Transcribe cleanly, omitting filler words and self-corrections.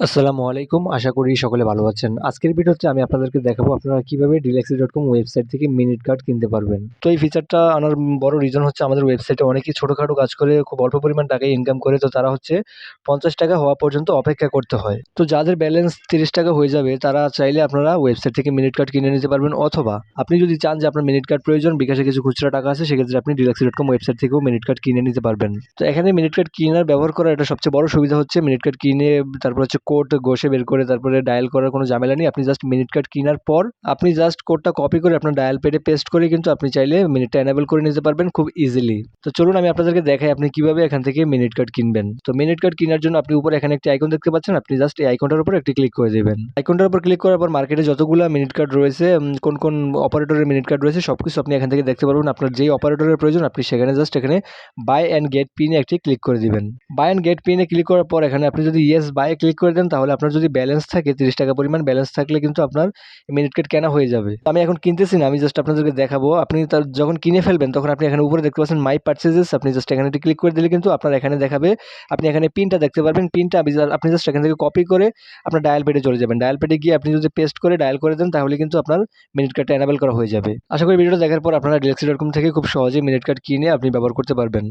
আসসালামু আলাইকুম। আশা করি সকলে ভালো আছেন। আজকের ভিডিওতে আমি আপনাদেরকে দেখাবো আপনারা কিভাবে Relaxy.com ওয়েবসাইট থেকে মিনিট কার্ড কিনতে পারবেন। তো এই ফিচারটা আনার বড় রিজন হচ্ছে আমাদের ওয়েবসাইটে অনেকেই ছোটখাটো কাজ করে খুব অল্প পরিমাণ টাকায় ইনকাম করে। তো তারা হচ্ছে ৳৫০ হওয়া পর্যন্ত অপেক্ষা করতে হয়। তো যাদের ব্যালেন্স ৳৩০ হয়ে যাবে তারা চাইলে আপনারা ওয়েবসাইট থেকে মিনিট কার্ড কিনে নিতে পারবেন, অথবা আপনি যদি চান যে আপনার মিনিট কার্ড প্রয়োজন, বিকাশে কিছু খুচরা টাকা আছে, সেক্ষেত্রে আপনি Relaxy.com ওয়েবসাইট থেকেও মিনিট কার্ড কিনে নিতে পারবেন। তো এখানে মিনিট কার্ড কিনার ব্যবহার করার এটা সবচেয়ে বড় সুবিধা হচ্ছে মিনিট কার্ড কিনে তারপর হচ্ছে কোড ঘষে বের করে তারপরে ডায়াল করার কোনো ঝামেলা নেই। আপনি জাস্ট মিনিট কার্ড কিনার পর আপনি জাস্ট কোডটা কপি করে আপনার ডায়াল প্যাডে পেস্ট করে কিন্তু আপনি চাইলে মিনিটটা এনেবল করে নিতে পারবেন খুব ইজিলি। তো চলুন আমি আপনাদেরকে দেখাই আপনি কিভাবে এখান থেকে মিনিট কার্ড কিনবেন। তো মিনিট কার্ড কেনার জন্য আপনি উপরে এখানে একটি আইকন দেখতে পাচ্ছেন। আপনি জাস্ট এই আইকনটার উপর একটি ক্লিক করে দিবেন। আইকনটার উপর ক্লিক করার পর মার্কেটে যতগুলা মিনিট কার্ড রয়েছে, কোন অপারেটরের মিনিট কার্ড রয়েছে সবকিছু আপনি এখান থেকে দেখতে পারবেন। আপনার যেই অপারেটরের প্রয়োজন আপনি সেখানে জাস্ট এখানে বাই অ্যান্ড গেট পিন একটি ক্লিক করে দিবেন। বাই অ্যান্ড গেট পিনে ক্লিক করার পর এখানে আপনি যদি ইয়েস বাই ক্লিক করে দেন, তাহলে আপনার যদি ব্যালেন্স থাকে ৳৩০ পরিমাণ ব্যালেন্স থাকলে কিন্তু আপনার মিনিট কার্ড কেনা হয়ে যাবে। আমি এখন কিনতেছি না, আমি জাস্ট আপনাদেরকে দেখাবো। আপনি তার যখন কিনে ফেলবেন তখন আপনি এখানে উপরে দেখতে পাচ্ছেন মাই পারচেজেস, আপনি জাস্ট এখানে ক্লিক করে দিলে কিন্তু আপনার এখানে দেখাবে। আপনি এখানে পিনটা দেখতে পারবেন। পিনটা আপনি জাস্ট এখান থেকে কপি করে আপনার ডায়াল প্যাডে চলে যাবেন। ডায়াল প্যাডে গিয়ে আপনি যদি পেস্ট করে ডায়াল করে দেন, তাহলে কিন্তু আপনার মিনিট কার্ডটা এনেবল করা হয়ে যাবে। আশা করি ভিডিওটা দেখার পর আপনারা Relaxy.com থেকে খুব সহজেই মিনিট কার্ড কিনে আপনি ব্যবহার করতে পারবেন।